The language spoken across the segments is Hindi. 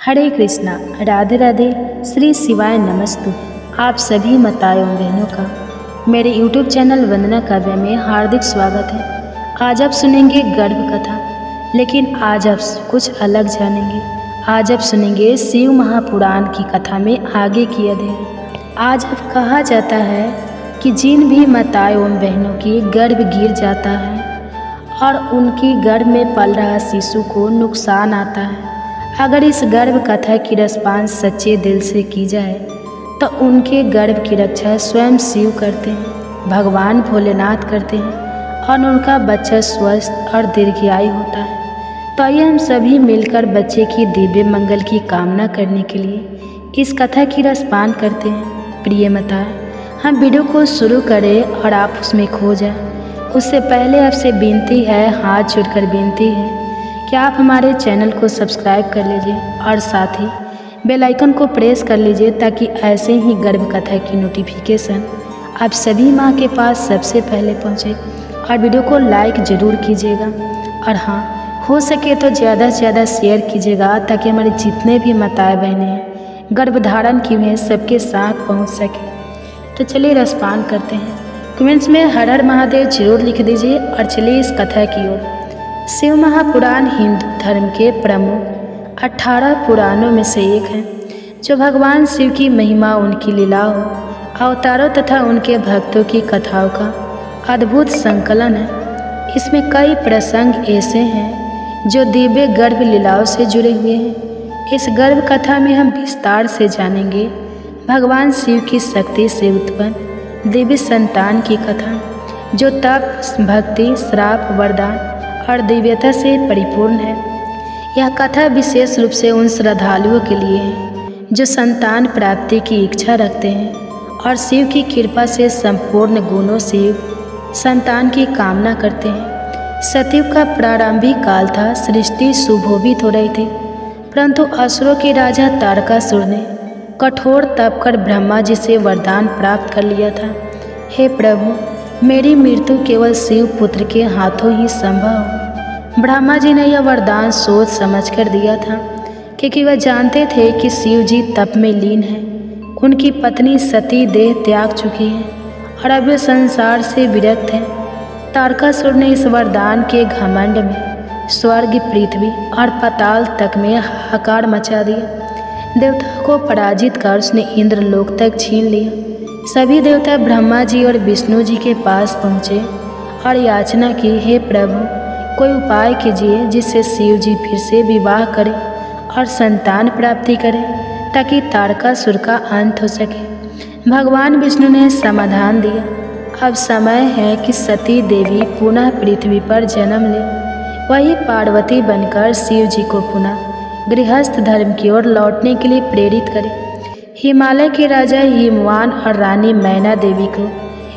हरे कृष्णा, राधे राधे, श्री शिवाय नमस्तु। आप सभी माताओं बहनों का मेरे YouTube चैनल वंदना काव्य में हार्दिक स्वागत है। आज आप सुनेंगे गर्भ कथा, लेकिन आज आप कुछ अलग जानेंगे। आज आप सुनेंगे शिव महापुराण की कथा में आगे की अध्ययन। आज अब कहा जाता है कि जिन भी माताओं बहनों की गर्भ गिर जाता है और उनकी गर्भ में पल रहा शिशु को नुकसान आता है, अगर इस गर्भ कथा की रसपान सच्चे दिल से की जाए तो उनके गर्भ की रक्षा स्वयं शिव करते हैं, भगवान भोलेनाथ करते हैं और उनका बच्चा स्वस्थ और दीर्घायु होता है। तो आइए हम सभी मिलकर बच्चे की दिव्य मंगल की कामना करने के लिए इस कथा की रसपान करते हैं। प्रिय माताएं, हम वीडियो को शुरू करें और आप उसमें खो जाएं। उससे पहले आपसे विनती है, हाथ जोड़कर विनती है कि आप हमारे चैनल को सब्सक्राइब कर लीजिए और साथ ही बेल आइकन को प्रेस कर लीजिए ताकि ऐसे ही गर्भ कथा की नोटिफिकेशन आप सभी माँ के पास सबसे पहले पहुँचे। और वीडियो को लाइक ज़रूर कीजिएगा और हाँ, हो सके तो ज़्यादा से ज़्यादा शेयर कीजिएगा ताकि हमारे जितने भी माताएं बहनें हैं गर्भधारण की हुई सबके साथ पहुँच सके। तो चलिए रसपान करते हैं। कमेंट्स में हर हर महादेव जरूर लिख दीजिए और चलिए इस कथा की ओर। शिव महापुराण हिंदू धर्म के प्रमुख 18 पुराणों में से एक है, जो भगवान शिव की महिमा, उनकी लीलाओं, अवतारों तथा उनके भक्तों की कथाओं का अद्भुत संकलन है। इसमें कई प्रसंग ऐसे हैं जो दिव्य गर्भ लीलाओं से जुड़े हुए हैं। इस गर्भ कथा में हम विस्तार से जानेंगे भगवान शिव की शक्ति से उत्पन्न दिव्य संतान की कथा, जो तप, भक्ति, श्राप, वरदान और दिव्यता से परिपूर्ण है। यह कथा विशेष रूप से उन श्रद्धालुओं के लिए है जो संतान प्राप्ति की इच्छा रखते हैं और शिव की कृपा से संपूर्ण गुणों से संतान की कामना करते हैं। सतयुग का प्रारंभिक काल था। सृष्टि सुशोभित हो रही थी, परंतु असुरों के राजा तारकासुर ने कठोर तप कर ब्रह्मा जी से वरदान प्राप्त कर लिया था। हे प्रभु, मेरी मृत्यु केवल शिव पुत्र के हाथों ही संभव हो। ब्रह्मा जी ने यह वरदान सोच समझ कर दिया था, क्योंकि वह जानते थे कि शिव जी तप में लीन हैं। उनकी पत्नी सती देह त्याग चुकी है और अब वे संसार से विरक्त हैं। तारकासुर ने इस वरदान के घमंड में स्वर्ग, पृथ्वी और पाताल तक में हाहाकार मचा दिया। देवताओं को पराजित कर उसने इंद्रलोक तक छीन लिया। सभी देवता ब्रह्मा जी और विष्णु जी के पास पहुँचे और याचना की, हे प्रभु, कोई उपाय कीजिए जिससे शिव जी फिर से विवाह करें और संतान प्राप्ति करें ताकि तारकासुर का अंत हो सके। भगवान विष्णु ने समाधान दिया, अब समय है कि सती देवी पुनः पृथ्वी पर जन्म ले। वही पार्वती बनकर शिव जी को पुनः गृहस्थ धर्म की ओर लौटने के लिए प्रेरित करें। हिमालय के राजा हिमवान और रानी मैना देवी को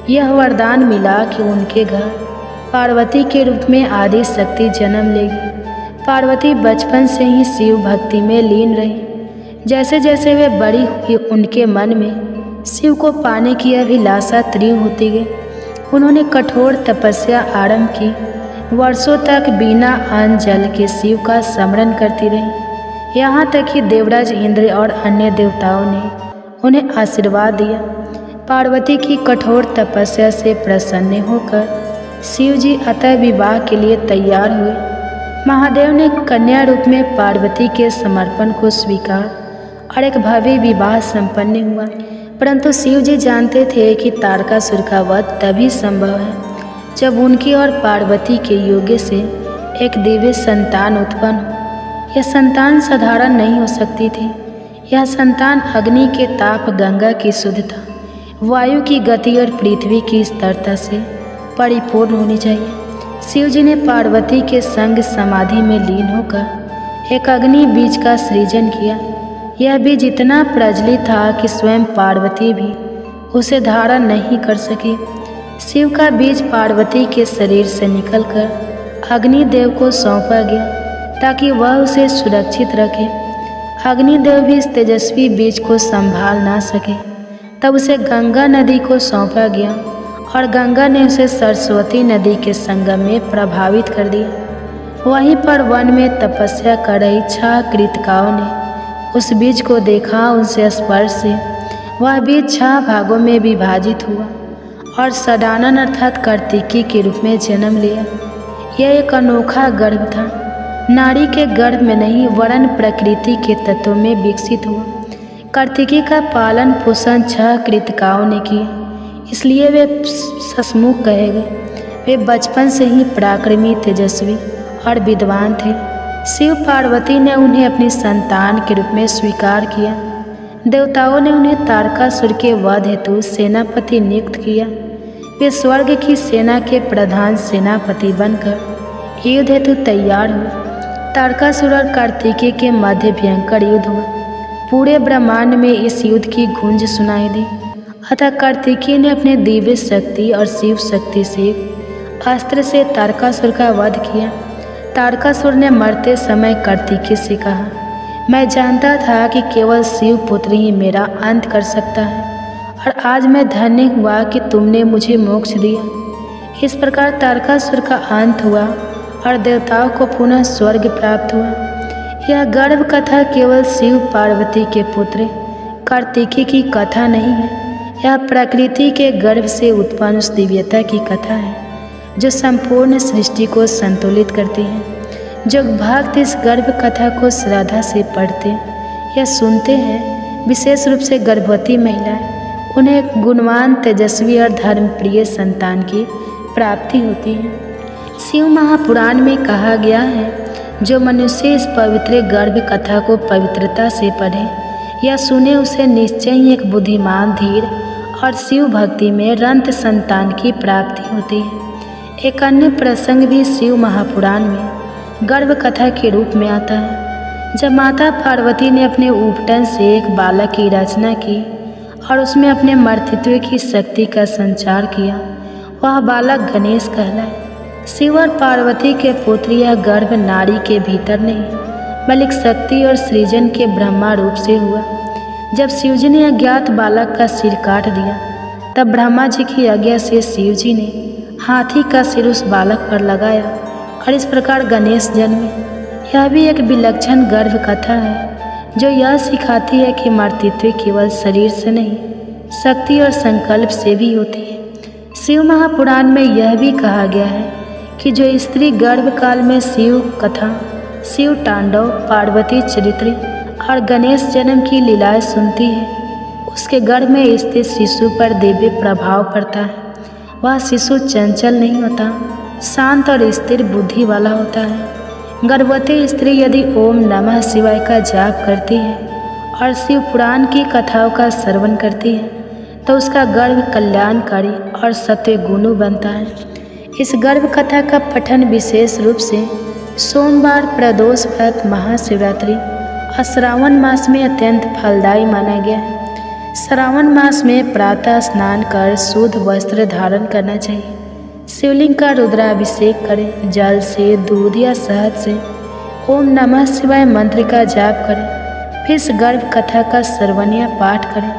यह वरदान मिला कि उनके घर पार्वती के रूप में आदि शक्ति जन्म लेगी। पार्वती बचपन से ही शिव भक्ति में लीन रही। जैसे जैसे वे बड़ी हुई, उनके मन में शिव को पाने की अभिलाषा तीव्र होती गई। उन्होंने कठोर तपस्या आरंभ की। वर्षों तक बिना अन्न जल के शिव का स्मरण करती रही। यहाँ तक कि देवराज इंद्र और अन्य देवताओं ने उन्हें आशीर्वाद दिया। पार्वती की कठोर तपस्या से प्रसन्न होकर शिव जी अतः विवाह के लिए तैयार हुए। महादेव ने कन्या रूप में पार्वती के समर्पण को स्वीकार और एक भव्य विवाह संपन्न हुआ। परंतु शिव जी जानते थे कि तारकासुर का वध तभी संभव है जब उनकी और पार्वती के योग्य से एक दिव्य संतान उत्पन्न हो। यह संतान साधारण नहीं हो सकती थी। यह संतान अग्नि के ताप, गंगा की शुद्धता, वायु की गति और पृथ्वी की स्थिरता से परिपूर्ण होनी चाहिए। शिव जी ने पार्वती के संग समाधि में लीन होकर एक अग्नि बीज का सृजन किया। यह बीज इतना प्रज्वलित था कि स्वयं पार्वती भी उसे धारण नहीं कर सकी। शिव का बीज पार्वती के शरीर से निकलकर अग्निदेव को सौंपा गया ताकि वह उसे सुरक्षित रखे। अग्निदेव भी इस तेजस्वी बीज को संभाल ना सके, तब उसे गंगा नदी को सौंपा गया और गंगा ने उसे सरस्वती नदी के संगम में प्रभावित कर दिया। वहीं पर वन में तपस्या कर रही 6 कृतिकाओं ने उस बीज को देखा। उनसे स्पर्श से वह बीज 6 भागों में विभाजित हुआ और सडानन अर्थात कार्तिकी के रूप में जन्म लिया। यह एक अनोखा गर्भ था, नारी के गर्भ में नहीं वरन प्रकृति के तत्वों में विकसित हुआ। कार्तिकी का पालन पोषण 6 कृतिकाओं ने किया, इसलिए वे ससमुख कहे गए। वे बचपन से ही पराक्रमी, तेजस्वी और विद्वान थे। शिव पार्वती ने उन्हें अपनी संतान के रूप में स्वीकार किया। देवताओं ने उन्हें तारकासुर के वध हेतु सेनापति नियुक्त किया। वे स्वर्ग की सेना के प्रधान सेनापति बनकर युद्ध हेतु तैयार हुए। तारकासुर और कार्तिकी के मध्य भयंकर युद्ध हुआ। पूरे ब्रह्मांड में इस युद्ध की गूंज सुनाई दी। अतः कार्तिकी ने अपने दिव्य शक्ति और शिव शक्ति से अस्त्र से तारकासुर का वध किया। तारकासुर ने मरते समय कार्तिकी से कहा, मैं जानता था कि केवल शिव पुत्र ही मेरा अंत कर सकता है और आज मैं धन्य हुआ कि तुमने मुझे मोक्ष दिया। इस प्रकार तारकासुर का अंत हुआ और देवताओं को पुनः स्वर्ग प्राप्त हुआ। यह गर्भ कथा केवल शिव पार्वती के पुत्र कार्तिकी की कथा नहीं है, यह प्रकृति के गर्भ से उत्पन्न उस दिव्यता की कथा है जो संपूर्ण सृष्टि को संतुलित करती है। जो भक्त इस गर्भ कथा को श्रद्धा से पढ़ते या सुनते हैं, विशेष रूप से गर्भवती महिलाएं, उन्हें एक गुणवान, तेजस्वी और धर्मप्रिय संतान की प्राप्ति होती है। शिव महापुराण में कहा गया है, जो मनुष्य इस पवित्र गर्भ कथा को पवित्रता से पढ़े या सुने, उसे निश्चय ही एक बुद्धिमान, धीर और शिव भक्ति में रंत संतान की प्राप्ति होती है। एक अन्य प्रसंग भी शिव महापुराण में गर्भ कथा के रूप में आता है। जब माता पार्वती ने अपने उपटन से एक बालक की रचना की और उसमें अपने मर्तित्व की शक्ति का संचार किया, वह बालक गणेश कहलाए। शिव और पार्वती के पुत्र यह गर्भ नारी के भीतर नहीं बल्कि शक्ति और सृजन के ब्रह्मा रूप से हुआ। जब शिवजी ने अज्ञात बालक का सिर काट दिया, तब ब्रह्मा जी की आज्ञा से शिवजी ने हाथी का सिर उस बालक पर लगाया और इस प्रकार गणेश जन्मे। यह भी एक विलक्षण गर्भ कथा है जो यह सिखाती है कि मातृत्व केवल शरीर से नहीं, शक्ति और संकल्प से भी होती है। शिव महापुराण में यह भी कहा गया है कि जो स्त्री गर्भ काल में शिव कथा, शिव तांडव, पार्वती चरित्र और गणेश जन्म की लीलाएं सुनती है, उसके गर्भ में स्थित शिशु पर दिव्य प्रभाव पड़ता है। वह शिशु चंचल नहीं होता, शांत और स्थिर बुद्धि वाला होता है। गर्भवती स्त्री यदि ओम नमः शिवाय का जाप करती है और शिव पुराण की कथाओं का श्रवण करती है, तो उसका गर्भ कल्याणकारी और सत्वगुणु बनता है। इस गर्भ कथा का पठन विशेष रूप से सोमवार, प्रदोष व्रत, महाशिवरात्रि और श्रावण मास में अत्यंत फलदायी माना गया है। श्रावण मास में प्रातः स्नान कर शुद्ध वस्त्र धारण करना चाहिए। शिवलिंग का रुद्राभिषेक करें। जल से, दूध या शहद से ओम नमः शिवाय मंत्र का जाप करें। फिर इस गर्भ कथा का श्रवण या पाठ करें।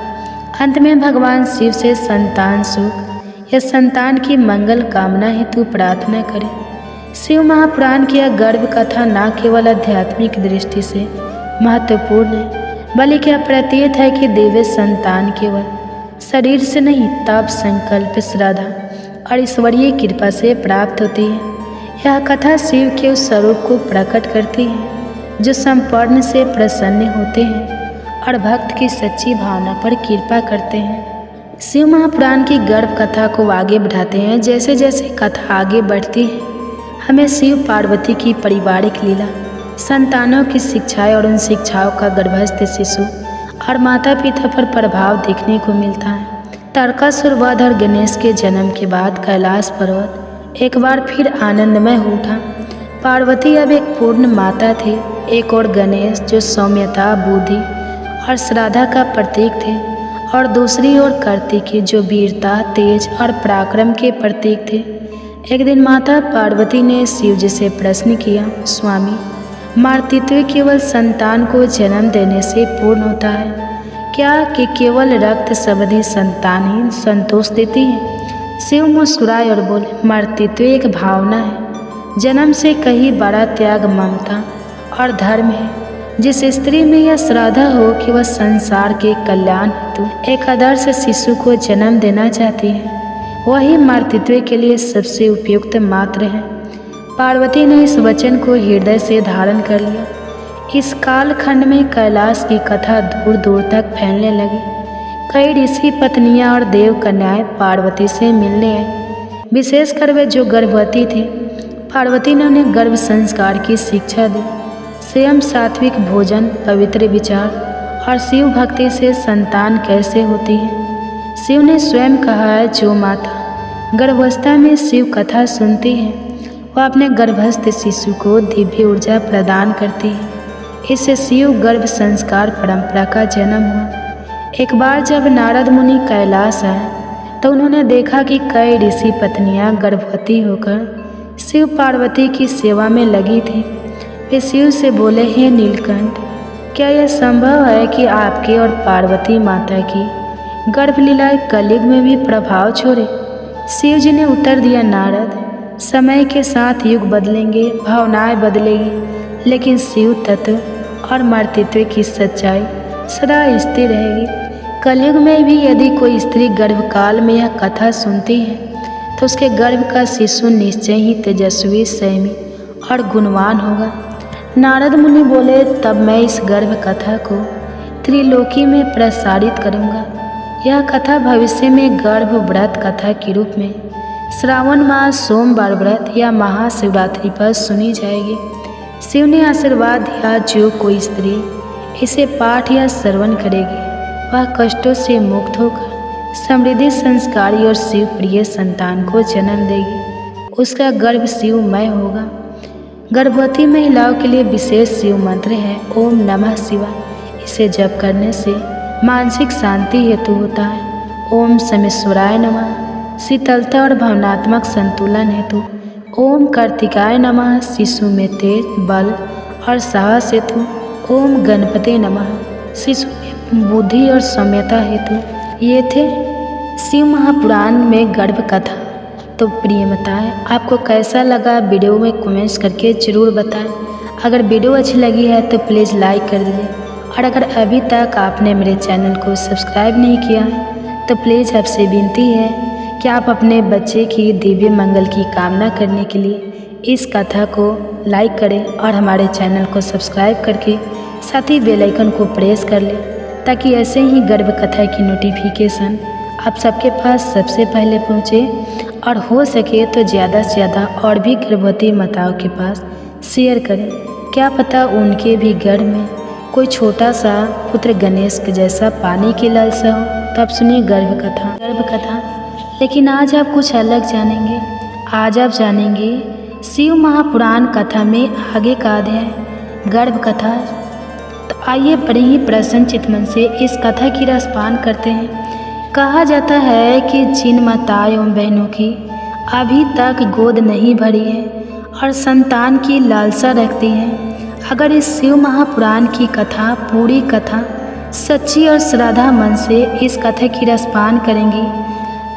अंत में भगवान शिव से संतान सुख या संतान की मंगल कामना हेतु प्रार्थना करें। शिव महापुराण की यह गर्भ कथा न केवल आध्यात्मिक दृष्टि से महत्वपूर्ण है, बल्कि यह प्रतीत है कि दिव्य संतान केवल शरीर से नहीं, तप, संकल्प, श्रद्धा और ईश्वरीय कृपा से प्राप्त होती है। यह कथा शिव के उस स्वरूप को प्रकट करती है जो संपूर्ण से प्रसन्न होते हैं और भक्त की सच्ची भावना पर कृपा करते हैं। शिव महापुराण की गर्भ कथा को आगे बढ़ाते हैं। जैसे जैसे कथा आगे बढ़ती है, हमें शिव पार्वती की पारिवारिक लीला, संतानों की शिक्षाएं और उन शिक्षाओं का गर्भस्थ शिशु और माता पिता पर प्रभाव देखने को मिलता है। तारकासुर वध और गणेश के जन्म के बाद कैलाश पर्वत एक बार फिर आनंदमय हो उठा। पार्वती अब एक पूर्ण माता थे, एक और गणेश जो सौम्यता, बुद्धि और श्रद्धा का प्रतीक थे, और दूसरी ओर कार्तिकी जो वीरता, तेज और पराक्रम के प्रतीक थे। एक दिन माता पार्वती ने शिव जी से प्रश्न किया, स्वामी, मातृत्व केवल संतान को जन्म देने से पूर्ण होता है क्या, कि केवल रक्त संबंधी संतान ही संतोष देती है? शिव मुस्कुराए और बोले, मातृत्व एक भावना है जन्म से कहीं बड़ा त्याग, ममता और धर्म है। जिस स्त्री में यह श्रद्धा हो कि वह संसार के कल्याण हेतु एक आदर्श शिशु को जन्म देना चाहती है, वही मातृत्व के लिए सबसे उपयुक्त मात्र है। पार्वती ने इस वचन को हृदय से धारण कर लिया। इस कालखंड में कैलाश की कथा दूर दूर तक फैलने लगी। कई ऋषि पत्नियां और देव कन्याएं पार्वती से मिलने आई। विशेषकर वे जो गर्भवती थी, पार्वती ने उन्हें गर्भ संस्कार की शिक्षा दी। स्वयं सात्विक भोजन, पवित्र विचार और शिव भक्ति से संतान कैसे होती है। शिव ने स्वयं कहा है, जो माता गर्भावस्था में शिव कथा सुनती है वह अपने गर्भस्थ शिशु को दिव्य ऊर्जा प्रदान करती है। इससे शिव गर्भ संस्कार परंपरा का जन्म हुआ। एक बार जब नारद मुनि कैलाश आए तो उन्होंने देखा कि कई ऋषि पत्नियां गर्भवती होकर शिव पार्वती की सेवा में लगी थी। वे शिव से बोले, हे नीलकंठ, क्या यह संभव है कि आपके और पार्वती माता की गर्भलीलाएं कलयुग में भी प्रभाव छोड़े। शिव जी ने उत्तर दिया, नारद, समय के साथ युग बदलेंगे, भावनाएं बदलेगी, लेकिन शिव तत्व और मातृत्व की सच्चाई सदा स्थिर रहेगी। कलयुग में भी यदि कोई स्त्री गर्भकाल में यह कथा सुनती है तो उसके गर्भ का शिशु निश्चय ही तेजस्वी, संयमी और गुणवान होगा। नारद मुनि बोले, तब मैं इस गर्भ कथा को त्रिलोकी में प्रसारित करूंगा। यह कथा भविष्य में गर्भ व्रत कथा के रूप में श्रावण मास, सोमवार व्रत या महाशिवरात्रि पर सुनी जाएगी। शिव ने आशीर्वाद दिया, जो कोई स्त्री इसे पाठ या श्रवण करेगी वह कष्टों से मुक्त होकर समृद्धि, संस्कारी और शिव प्रिय संतान को जन्म देगी। उसका गर्भ शिवमय होगा। गर्भवती महिलाओं के लिए विशेष शिव मंत्र है, ओम नमः शिवाय। इसे जप करने से मानसिक शांति हेतु होता है। ओम समेश्वराय नमः शीतलता और भावनात्मक संतुलन हेतु। ओम कार्तिकाय नमः शिशु में तेज, बल और साहस हेतु। ओम गणपते नमः शिशु में बुद्धि और सौम्यता हेतु। ये थे शिव महापुराण में गर्भ कथा। तो प्रिय माताएं, आपको कैसा लगा वीडियो में कमेंट्स करके ज़रूर बताएं। अगर वीडियो अच्छी लगी है तो प्लीज़ लाइक कर दीजिए, और अगर अभी तक आपने मेरे चैनल को सब्सक्राइब नहीं किया है तो प्लीज़ आपसे विनती है कि आप अपने बच्चे की दिव्य मंगल की कामना करने के लिए इस कथा को लाइक करें और हमारे चैनल को सब्सक्राइब करके साथ ही बेल आइकन को प्रेस कर लें, ताकि ऐसे ही गर्भ कथा की नोटिफिकेशन आप सबके पास सबसे पहले पहुँचे, और हो सके तो ज़्यादा से ज़्यादा और भी गर्भवती माताओं के पास शेयर करें। क्या पता उनके भी घर में कोई छोटा सा पुत्र गणेश के जैसा पाने की लालसा हो। तो आप सुनिए गर्भ कथा। लेकिन आज आप कुछ अलग जानेंगे। आज आप जानेंगे शिव महापुराण कथा में आगे का अध्याय गर्भ कथा। तो आइए बड़े ही प्रसन्न चित्तमन से इस कथा की रसपान करते हैं। कहा जाता है कि जिन माताओं एवं बहनों की अभी तक गोद नहीं भरी है और संतान की लालसा रखती हैं, अगर इस शिव महापुराण की कथा, पूरी कथा सच्ची और श्रद्धा मन से इस कथा की रसपान करेंगी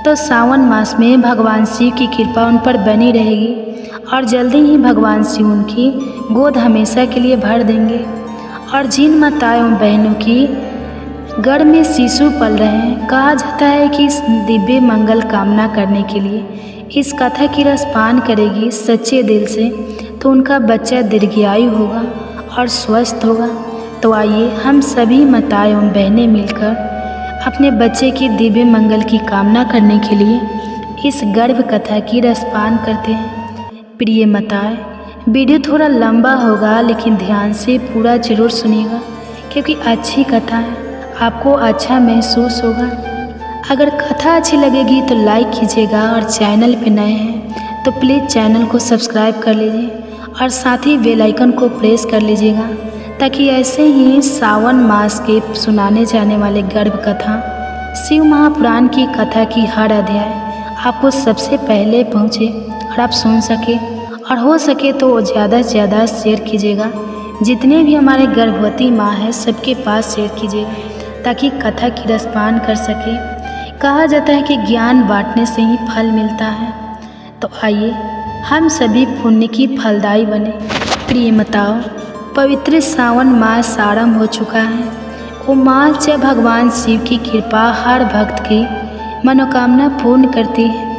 तो सावन मास में भगवान शिव की कृपा उन पर बनी रहेगी और जल्दी ही भगवान शिव उनकी गोद हमेशा के लिए भर देंगे। और जिन माताओं एवं बहनों की गर्भ में शिशु पल रहे हैं, कहा जाता है कि इस दिव्य मंगल कामना करने के लिए इस कथा की रसपान करेगी सच्चे दिल से तो उनका बच्चा दीर्घायु होगा और स्वस्थ होगा। तो आइए हम सभी माताएं एवं बहनें मिलकर अपने बच्चे की दिव्य मंगल की कामना करने के लिए इस गर्भ कथा की रसपान करते हैं। प्रिय माताएं, वीडियो थोड़ा लंबा होगा लेकिन ध्यान से पूरा जरूर सुनिएगा, क्योंकि अच्छी कथा है, आपको अच्छा महसूस होगा। अगर कथा अच्छी लगेगी तो लाइक कीजिएगा, और चैनल पे नए हैं तो प्लीज़ चैनल को सब्सक्राइब कर लीजिए और साथ ही बेल आइकन को प्रेस कर लीजिएगा, ताकि ऐसे ही सावन मास के सुनाने जाने वाले गर्भ कथा, शिव महापुराण की कथा की हर अध्याय आपको सबसे पहले पहुँचे और आप सुन सके। और हो सके तो ज़्यादा से ज़्यादा शेयर कीजिएगा। जितने भी हमारे गर्भवती माँ हैं सबके पास शेयर कीजिएगा, ताकि कथा की रसपान कर सके। कहा जाता है कि ज्ञान बांटने से ही फल मिलता है। तो आइए हम सभी पुण्य की फलदायी बने। प्रिय माताओं, पवित्र सावन मास आरंभ हो चुका है। वो मास जब भगवान शिव की कृपा हर भक्त की मनोकामना पूर्ण करती है,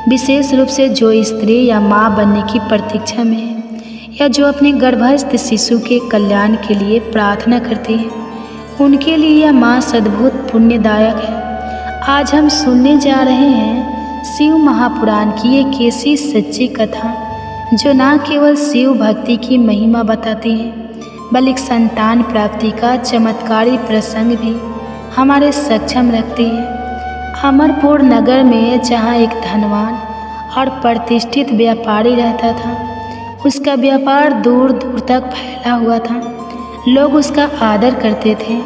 विशेष रूप से जो स्त्री या माँ बनने की प्रतीक्षा में है या जो अपने गर्भस्थ शिशु के कल्याण के लिए प्रार्थना करती है, उनके लिए यह मास अद्भुत पुण्यदायक है। आज हम सुनने जा रहे हैं शिव महापुराण की एक ऐसी सच्ची कथा जो न केवल शिव भक्ति की महिमा बताती है, बल्कि संतान प्राप्ति का चमत्कारी प्रसंग भी हमारे सक्षम रखती है। अमरपुर नगर में जहाँ एक धनवान और प्रतिष्ठित व्यापारी रहता था, उसका व्यापार दूर दूर तक फैला हुआ था। लोग उसका आदर करते थे।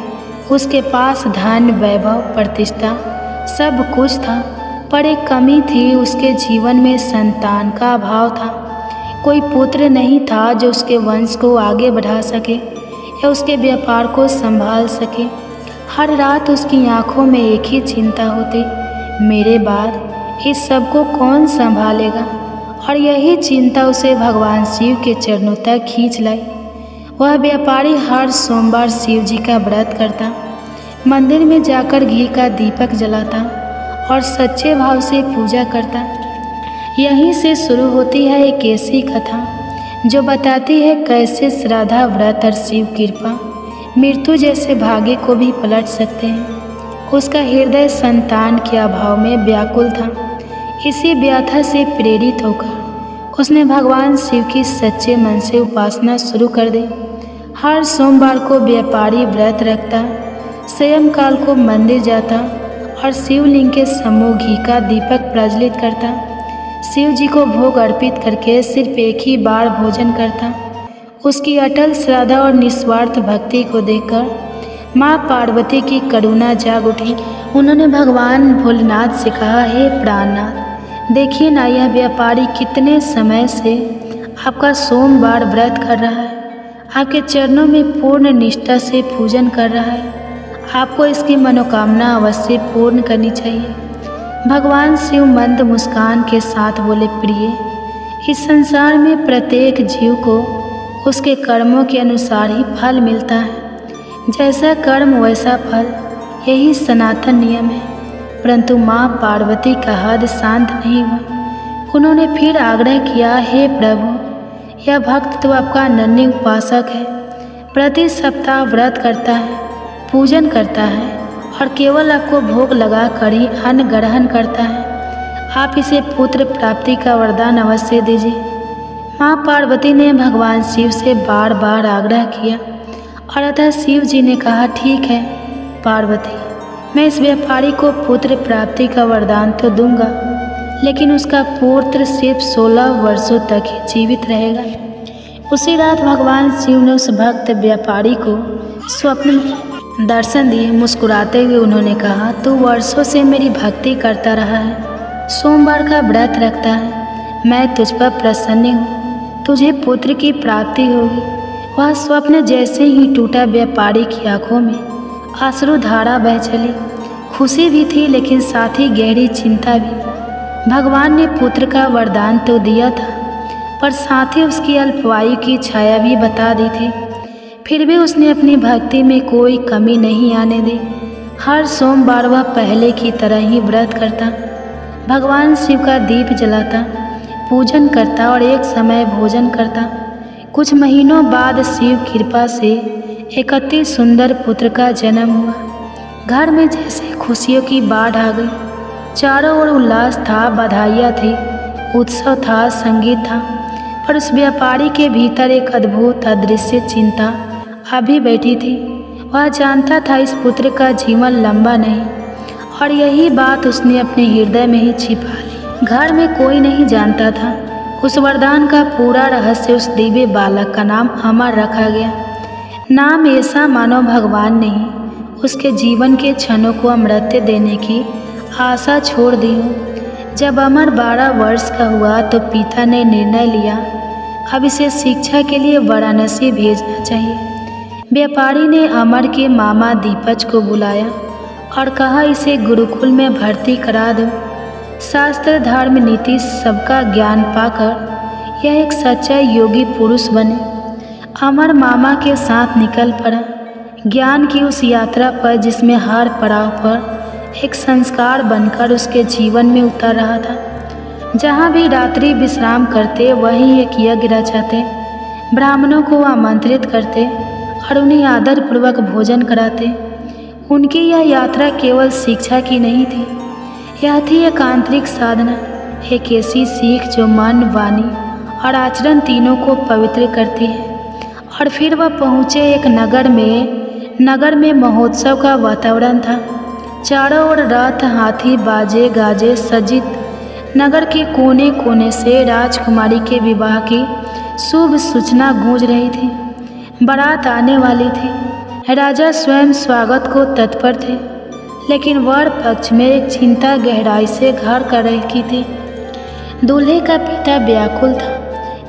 उसके पास धन, वैभव, प्रतिष्ठा सब कुछ था, पर एक कमी थी, उसके जीवन में संतान का अभाव था। कोई पुत्र नहीं था जो उसके वंश को आगे बढ़ा सके या उसके व्यापार को संभाल सके। हर रात उसकी आंखों में एक ही चिंता होती, मेरे बाद इस सब को कौन संभालेगा। और यही चिंता उसे भगवान शिव के चरणों तक खींच लाई। वह व्यापारी हर सोमवार शिव जी का व्रत करता, मंदिर में जाकर घी का दीपक जलाता और सच्चे भाव से पूजा करता। यहीं से शुरू होती है एक ऐसी कथा जो बताती है कैसे श्रद्धा, व्रत और शिव कृपा मृत्यु जैसे भाग्य को भी पलट सकते हैं। उसका हृदय संतान के अभाव में व्याकुल था। इसी व्यथा से प्रेरित होकर उसने भगवान शिव की सच्चे मन से उपासना शुरू कर दी। हर सोमवार को व्यापारी व्रत रखता, सायंकाल को मंदिर जाता और शिवलिंग के सम्मुख घी का दीपक प्रज्वलित करता। शिव जी को भोग अर्पित करके सिर्फ एक ही बार भोजन करता। उसकी अटल श्रद्धा और निस्वार्थ भक्ति को देखकर माँ पार्वती की करुणा जाग उठी। उन्होंने भगवान भोलेनाथ से कहा, हे प्राणनाथ, देखिए ना, यह व्यापारी कितने समय से आपका सोमवार व्रत कर रहा है, आपके चरणों में पूर्ण निष्ठा से पूजन कर रहा है। आपको इसकी मनोकामना अवश्य पूर्ण करनी चाहिए। भगवान शिव मंद मुस्कान के साथ बोले, प्रिय, इस संसार में प्रत्येक जीव को उसके कर्मों के अनुसार ही फल मिलता है। जैसा कर्म वैसा फल, यही सनातन नियम है। परंतु माँ पार्वती का हद शांत नहीं हुआ। उन्होंने फिर आग्रह किया, हे प्रभु, यह भक्त तो आपका अनन्य उपासक है, प्रति सप्ताह व्रत करता है, पूजन करता है और केवल आपको भोग लगा कर ही अन्न ग्रहण करता है। आप इसे पुत्र प्राप्ति का वरदान अवश्य दीजिए। माँ पार्वती ने भगवान शिव से बार बार आग्रह किया और अतः शिव जी ने कहा, ठीक है पार्वती, मैं इस व्यापारी को पुत्र प्राप्ति का वरदान तो दूंगा, लेकिन उसका पुत्र सिर्फ 16 वर्षों तक ही जीवित रहेगा। उसी रात भगवान शिव ने उस भक्त व्यापारी को स्वप्न में दर्शन दिए। मुस्कुराते हुए उन्होंने कहा, तू वर्षों से मेरी भक्ति करता रहा है, सोमवार का व्रत रखता है, मैं तुझ पर प्रसन्न हूँ, तुझे पुत्र की प्राप्ति होगी। वह स्वप्न जैसे ही टूटा, व्यापारी की आंखों में अश्रुधारा बह चली। खुशी भी थी, लेकिन साथ ही गहरी चिंता भी। भगवान ने पुत्र का वरदान तो दिया था, पर साथ ही उसकी अल्पायु की छाया भी बता दी थी। फिर भी उसने अपनी भक्ति में कोई कमी नहीं आने दी। हर सोमवार वह पहले की तरह ही व्रत करता, भगवान शिव का दीप जलाता, पूजन करता और एक समय भोजन करता। कुछ महीनों बाद शिव कृपा से एक अति सुंदर पुत्र का जन्म हुआ। घर में जैसे खुशियों की बाढ़ आ गई। चारों ओर उल्लास था, बधाइयाँ थी, उत्सव था, संगीत था। पर उस व्यापारी के भीतर एक अद्भुत अदृश्य चिंता अभी बैठी थी। वह जानता था इस पुत्र का जीवन लंबा नहीं, और यही बात उसने अपने हृदय में ही छिपा ली। घर में कोई नहीं जानता था। उस वरदान का पूरा रहस्य उस दिव्य बालक का नाम अमर रखा गया। नाम ऐसा मानो भगवान ने ही उसके जीवन के क्षणों को अमृत देने की आशा छोड़ दी हो। जब अमर 12 वर्ष का हुआ तो पिता ने निर्णय लिया, अब इसे शिक्षा के लिए वाराणसी भेजना चाहिए। व्यापारी ने अमर के मामा दीपज को बुलाया और कहा, इसे गुरुकुल में भर्ती करा दो। शास्त्र, धर्म, नीति सबका ज्ञान पाकर यह एक सच्चा योगी पुरुष बने। अमर मामा के साथ निकल पड़ा ज्ञान की उस यात्रा पर जिसमें हर पड़ाव पर एक संस्कार बनकर उसके जीवन में उतर रहा था। जहाँ भी रात्रि विश्राम करते वहीं एक यज्ञ रचाते, ब्राह्मणों को आमंत्रित करते और उन्हें आदरपूर्वक भोजन कराते। उनकी यह यात्रा केवल शिक्षा की नहीं थी, यह थी एक आंतरिक साधना, एक ऐसी सीख जो मन, वाणी और आचरण तीनों को पवित्र करती है। और फिर वह पहुँचे एक नगर में महोत्सव का वातावरण था। चारों ओर रथ, हाथी, बाजे गाजे सज्जित। नगर के कोने कोने से राजकुमारी के विवाह की शुभ सूचना गूंज रही थी। बारात आने वाली थी। राजा स्वयं स्वागत को तत्पर थे, लेकिन वर पक्ष में एक चिंता गहराई से घर कर रही थी। दूल्हे का पिता व्याकुल था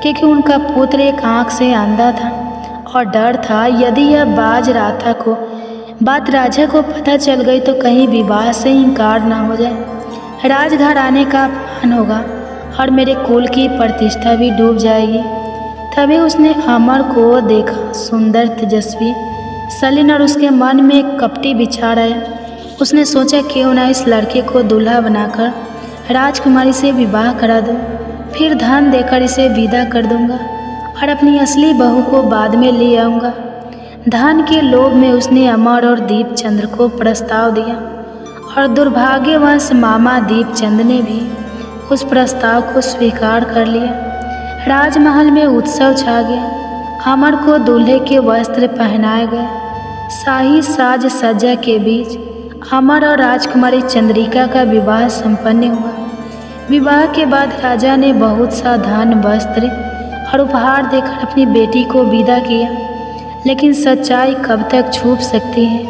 क्योंकि उनका पुत्र एक आंख से अंधा था और डर था यदि यह बात राजा को पता चल गई तो कहीं विवाह से इनकार ना हो जाए। राजघराने का अपमान होगा और मेरे कुल की प्रतिष्ठा भी डूब जाएगी। तभी उसने अमर को देखा, सुंदर, तेजस्वी, सलीन, और उसके मन में एक कपटी विचार आया। उसने सोचा क्यों ना इस लड़के को दूल्हा बनाकर राजकुमारी से विवाह करा दूं, फिर धन देकर इसे विदा कर दूंगा और अपनी असली बहू को बाद में ले आऊँगा। धन के लोभ में उसने अमर और दीपचंद्र को प्रस्ताव दिया और दुर्भाग्यवश मामा दीपचंद ने भी उस प्रस्ताव को स्वीकार कर लिया। राजमहल में उत्सव छा गया। अमर को दूल्हे के वस्त्र पहनाए गए। शाही साज सज्जा के बीच अमर और राजकुमारी चंद्रिका का विवाह संपन्न हुआ। विवाह के बाद राजा ने बहुत सा धन, वस्त्र और उपहार देकर अपनी बेटी को विदा किया। लेकिन सच्चाई कब तक छुप सकती है?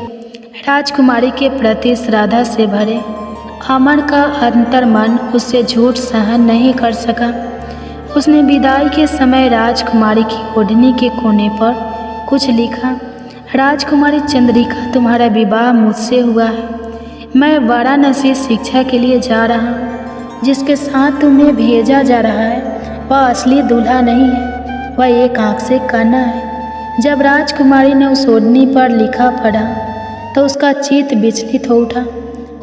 राजकुमारी के प्रति श्रद्धा से भरे अमर का अंतर्मन उससे झूठ सहन नहीं कर सका। उसने विदाई के समय राजकुमारी की ओढ़नी के कोने पर कुछ लिखा। राजकुमारी चंद्रिका, तुम्हारा विवाह मुझसे हुआ है। मैं वाराणसी शिक्षा के लिए जा रहा हूँ। जिसके साथ तुम्हें भेजा जा रहा है वह असली दूल्हा नहीं है, वह एक आँख से काना है। जब राजकुमारी ने उस ओढ़नी पर लिखा पढ़ा तो उसका चित्त विचलित हो उठा।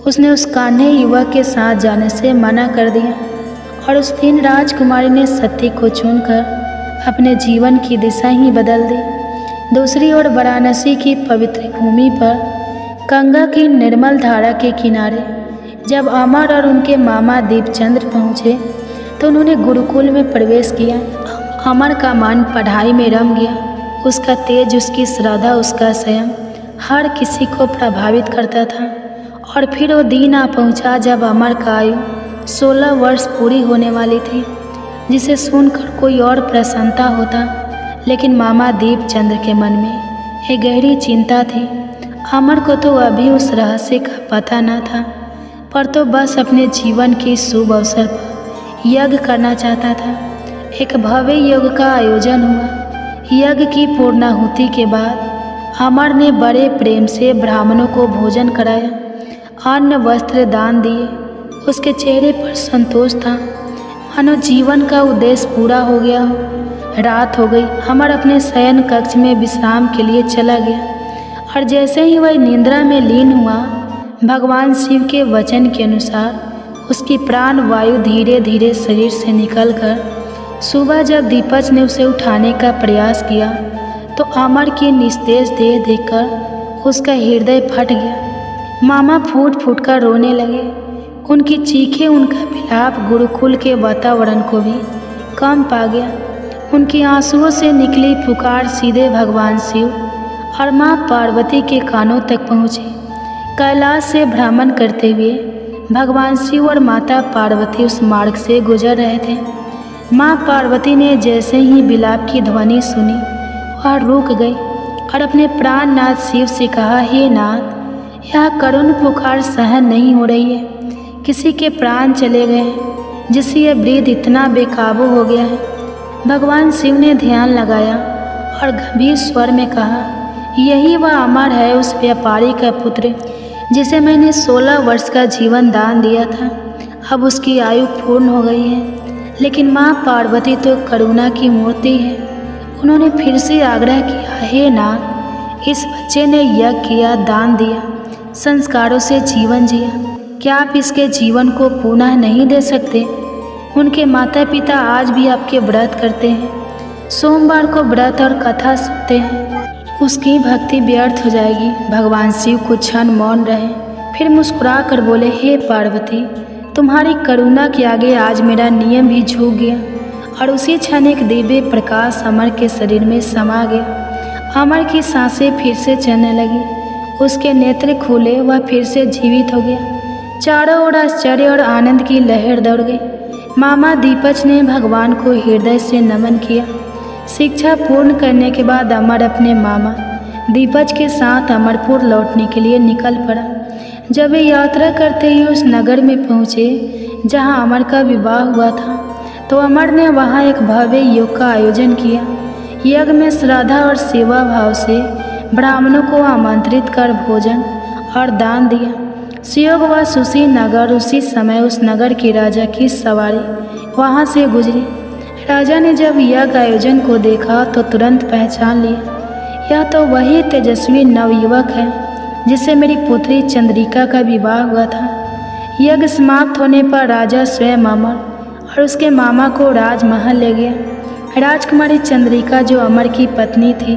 उसने उस कान्हे युवक के साथ जाने से मना कर दिया और उस दिन राजकुमारी ने सत्य को चुनकर अपने जीवन की दिशा ही बदल दी। दूसरी ओर वाराणसी की पवित्र भूमि पर गंगा की निर्मल धारा के किनारे जब अमर और उनके मामा दीपचंद्र पहुँचे तो उन्होंने गुरुकुल में प्रवेश किया। अमर का मन पढ़ाई में रम गया। उसका तेज, उसकी श्रद्धा, उसका संयम हर किसी को प्रभावित करता था। और फिर वो दिन आ पहुँचा जब अमर का आयु 16 वर्ष पूरी होने वाली थी, जिसे सुनकर कोई और प्रसन्नता होता, लेकिन मामा दीपचंद्र के मन में एक गहरी चिंता थी। अमर को तो अभी उस रहस्य का पता न था, पर तो बस अपने जीवन के शुभ अवसर पर यज्ञ करना चाहता था। एक भव्य यज्ञ का आयोजन हुआ। यज्ञ की पूर्णाहुति के बाद अमर ने बड़े प्रेम से ब्राह्मणों को भोजन कराया, अन्न वस्त्र दान दिए। उसके चेहरे पर संतोष था, मानो जीवन का उद्देश्य पूरा हो गया हो। रात हो गई। अमर अपने शयन कक्ष में विश्राम के लिए चला गया और जैसे ही वह निद्रा में लीन हुआ, भगवान शिव के वचन के अनुसार उसकी प्राण वायु धीरे धीरे शरीर से निकलकर सुबह जब दीपच ने उसे उठाने का प्रयास किया तो अमर की निस्तेज देह देखकर उसका हृदय फट गया। मामा फूट फूट कर रोने लगे। उनकी चीखें, उनका विलाप गुरुकुल के वातावरण को भी कम पा गया। उनकी आंसुओं से निकली पुकार सीधे भगवान शिव और माँ पार्वती के कानों तक पहुँची। कैलाश से भ्रमण करते हुए भगवान शिव और माता पार्वती उस मार्ग से गुजर रहे थे। माँ पार्वती ने जैसे ही विलाप की ध्वनि सुनी वह रुक गई और अपने प्राणनाथ शिव से कहा, हे नाथ, यह करुण पुकार सहन नहीं हो रही है। किसी के प्राण चले गए हैं, जिससे यह वृद्ध इतना बेकाबू हो गया है। भगवान शिव ने ध्यान लगाया और गंभीर स्वर में कहा, यही वह अमर है, उस व्यापारी का पुत्र जिसे मैंने 16 वर्ष का जीवन दान दिया था। अब उसकी आयु पूर्ण हो गई है। लेकिन माँ पार्वती तो करुणा की मूर्ति है। उन्होंने फिर से आग्रह किया, हे नाथ, इस बच्चे ने यज्ञ किया, दान दिया, संस्कारों से जीवन जिया, क्या आप इसके जीवन को पुनः नहीं दे सकते? उनके माता पिता आज भी आपके व्रत करते हैं, सोमवार को व्रत और कथा सुनते हैं। उसकी भक्ति व्यर्थ हो जाएगी। भगवान शिव कुछ क्षण मौन रहे, फिर मुस्कुरा कर बोले, हे पार्वती, तुम्हारी करुणा के आगे आज मेरा नियम भी झुक गया। और उसी क्षण एक दिव्य प्रकाश अमर के शरीर में समा गया। अमर की सांसें फिर से चलने लगी, उसके नेत्र खुले, वह फिर से जीवित हो गया। चारों ओर आश्चर्य और आनंद की लहर दौड़ गई। मामा दीपज ने भगवान को हृदय से नमन किया। शिक्षा पूर्ण करने के बाद अमर अपने मामा दीपज के साथ अमरपुर लौटने के लिए निकल पड़ा। जब वे यात्रा करते ही उस नगर में पहुँचे जहाँ अमर का विवाह हुआ था, तो अमर ने वहाँ एक भव्य योग का आयोजन किया। यज्ञ में श्रद्धा और सेवा भाव से ब्राह्मणों को आमंत्रित कर भोजन और दान दिया। सुयोगवश उसी नगर उसी समय उस नगर के राजा की सवारी वहाँ से गुजरी। राजा ने जब यज्ञ आयोजन को देखा तो तुरंत पहचान लिया, यह तो वही तेजस्वी नवयुवक है जिससे मेरी पुत्री चंद्रिका का विवाह हुआ था। यज्ञ समाप्त होने पर राजा स्वयं अमर और उसके मामा को राजमहल ले गया। राजकुमारी चंद्रिका, जो अमर की पत्नी थी,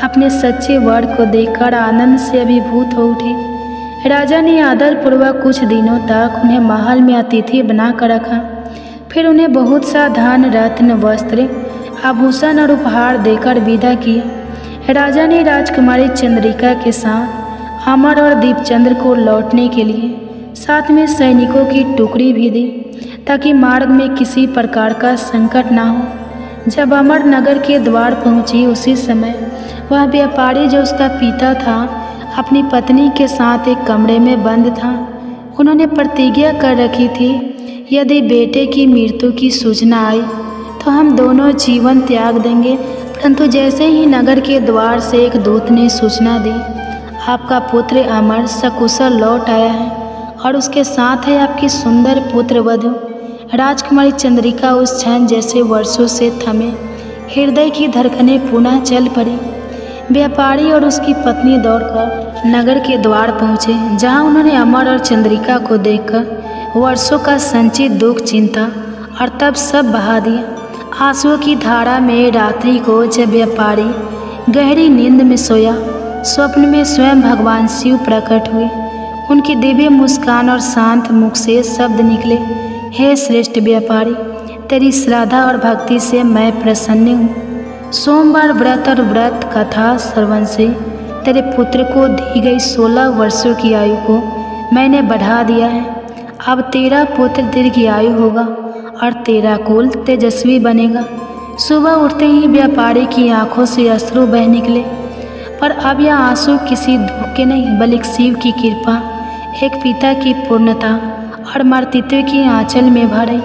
अपने सच्चे वर को देखकर आनंद से अभिभूत हो उठी। राजा ने आदरपूर्वक कुछ दिनों तक उन्हें महल में अतिथि बनाकर रखा। फिर उन्हें बहुत सा धन, रत्न, वस्त्र, आभूषण और उपहार देकर विदा किया। राजा ने राजकुमारी चंद्रिका के साथ अमर और दीपचंद्र को लौटने के लिए साथ में सैनिकों की टुकड़ी भी दी, ताकि मार्ग में किसी प्रकार का संकट ना हो। जब अमर नगर के द्वार पहुंची, उसी समय वह व्यापारी, जो उसका पिता था, अपनी पत्नी के साथ एक कमरे में बंद था। उन्होंने प्रतिज्ञा कर रखी थी, यदि बेटे की मृत्यु की सूचना आई तो हम दोनों जीवन त्याग देंगे। परंतु जैसे ही नगर के द्वार से एक दूत ने सूचना दी, आपका पुत्र अमर सकुशल लौट आया है और उसके साथ है आपकी सुंदर पुत्र वधु। राजकुमारी चंद्रिका उस क्षण जैसे वर्षों से थमे हृदय की धड़कनें पुनः चल पड़ी। व्यापारी और उसकी पत्नी दौड़कर नगर के द्वार पहुँचे, जहाँ उन्होंने अमर और चंद्रिका को देखकर वर्षों का संचित दुख, चिंता और तब सब बहा दिया। आंसुओं की धारा में रात्रि को जब व्यापारी गहरी नींद में सोया, स्वप्न में स्वयं भगवान शिव प्रकट हुए। उनकी दिव्य मुस्कान और शांत मुख से शब्द निकले, हे श्रेष्ठ व्यापारी, तेरी श्रद्धा और भक्ति से मैं प्रसन्न हूँ। सोमवार व्रत और व्रत कथा श्रवण से तेरे पुत्र को दी गई 16 वर्षों की आयु को मैंने बढ़ा दिया है। अब तेरा पुत्र दीर्घायु होगा और तेरा कुल तेजस्वी बनेगा। सुबह उठते ही व्यापारी की आंखों से अश्रु बह निकले, पर अब यह आंसू किसी दुख के नहीं, बल्कि शिव की कृपा, एक पिता की पूर्णता और मातृत्व की आंचल में भरे